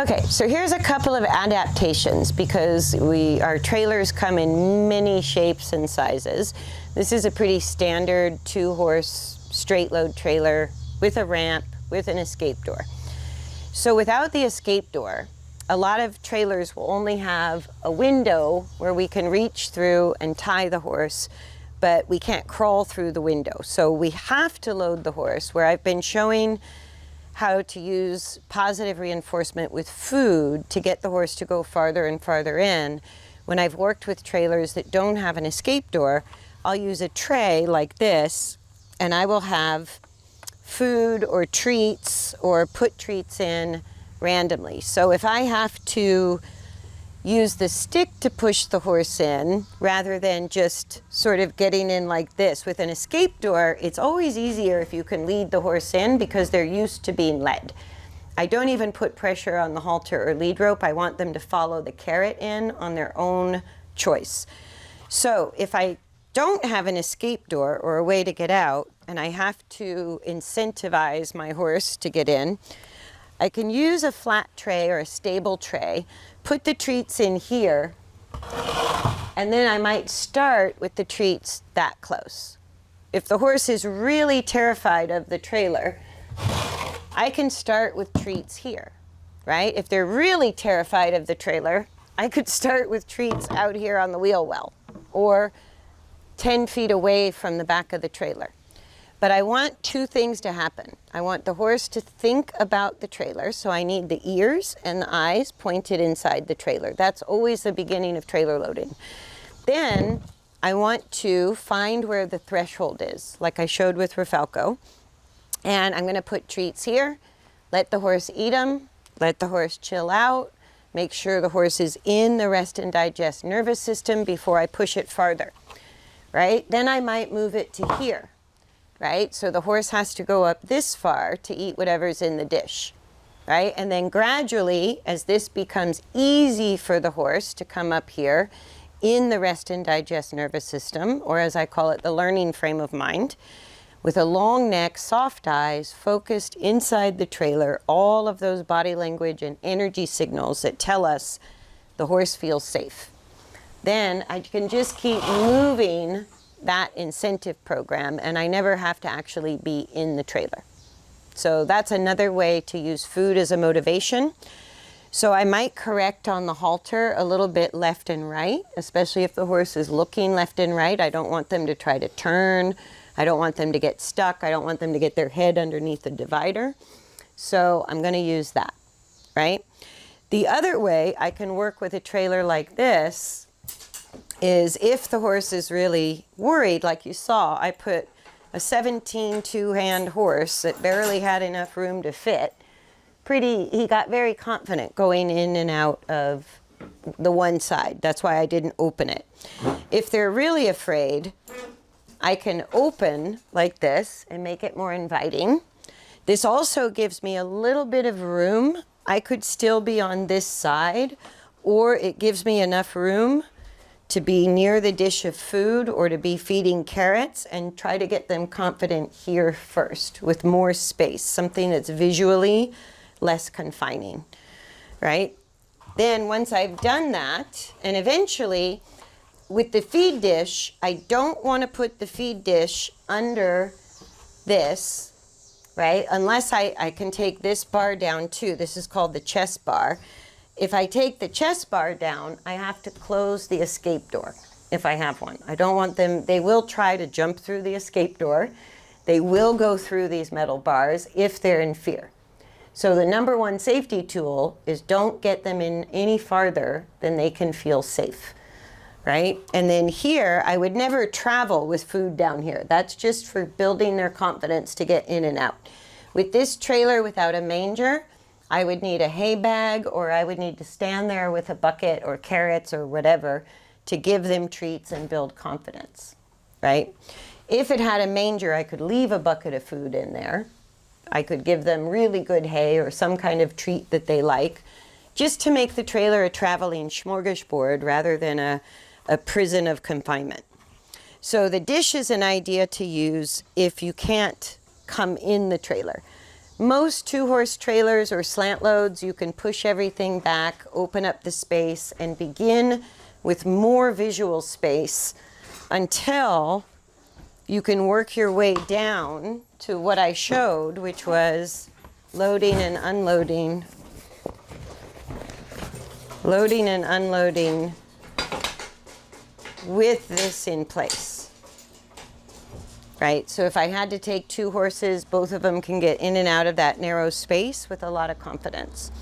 Okay, so here's a couple of adaptations because our trailers come in many shapes and sizes. This is a pretty standard 2-horse straight load trailer with a ramp, with an escape door. So without the escape door, a lot of trailers will only have a window where we can reach through and tie the horse, but we can't crawl through the window. So we have to load the horse, where I've been showing how to use positive reinforcement with food to get the horse to go farther and farther in. When I've worked with trailers that don't have an escape door, I'll use a tray like this, and I will have food or treats or put treats in randomly. So if I have to use the stick to push the horse in rather than just sort of getting in like this with an escape door, it's always easier if you can lead the horse in because they're used to being led. I don't even put pressure on the halter or lead rope. I want them to follow the carrot in on their own choice. So if I don't have an escape door or a way to get out, and I have to incentivize my horse to get in, I can use a flat tray or a stable tray, put the treats in here, and then I might start with the treats that close. If the horse is really terrified of the trailer, I can start with treats here, right? If they're really terrified of the trailer, I could start with treats out here on the wheel well, or 10 feet away from the back of the trailer. But I want two things to happen. I want the horse to think about the trailer, so I need the ears and the eyes pointed inside the trailer. That's always the beginning of trailer loading. Then I want to find where the threshold is, like I showed with Rafalco. And I'm gonna put treats here, let the horse eat them, let the horse chill out, make sure the horse is in the rest and digest nervous system before I push it farther, right? Then I might move it to here. Right? So the horse has to go up this far to eat whatever's in the dish, right? And then gradually, as this becomes easy for the horse to come up here in the rest and digest nervous system, or as I call it, the learning frame of mind, with a long neck, soft eyes, focused inside the trailer, all of those body language and energy signals that tell us the horse feels safe. Then I can just keep moving that incentive program, and I never have to actually be in the trailer. So that's another way to use food as a motivation. So I might correct on the halter a little bit left and right, especially if the horse is looking left and right. I don't want them to try to turn. I don't want them to get stuck. I don't want them to get their head underneath the divider. So I'm going to use that, right? The other way I can work with a trailer like this is if the horse is really worried, like you saw, I put a 17 two-hand horse that barely had enough room to fit. He got very confident going in and out of the one side. That's why I didn't open it. If they're really afraid, I can open like this and make it more inviting. This also gives me a little bit of room. I could still be on this side, or it gives me enough room to be near the dish of food or to be feeding carrots, and try to get them confident here first with more space, something that's visually less confining, right? Then once I've done that, and eventually with the feed dish, I don't want to put the feed dish under this, right? Unless I can take this bar down too. This is called the chest bar. If I take the chest bar down, I have to close the escape door if I have one. I don't want them, they will try to jump through the escape door. They will go through these metal bars if they're in fear. So the number one safety tool is don't get them in any farther than they can feel safe, right? And then here, I would never travel with food down here. That's just for building their confidence to get in and out. With this trailer without a manger, I would need a hay bag, or I would need to stand there with a bucket or carrots or whatever to give them treats and build confidence, right? If it had a manger, I could leave a bucket of food in there. I could give them really good hay or some kind of treat that they like, just to make the trailer a traveling smorgasbord rather than a prison of confinement. So the dish is an idea to use if you can't come in the trailer. Most 2-horse trailers or slant loads, you can push everything back, open up the space, and begin with more visual space until you can work your way down to what I showed, which was loading and unloading, loading and unloading with this in place. Right? So if I had to take 2 horses, both of them can get in and out of that narrow space with a lot of confidence.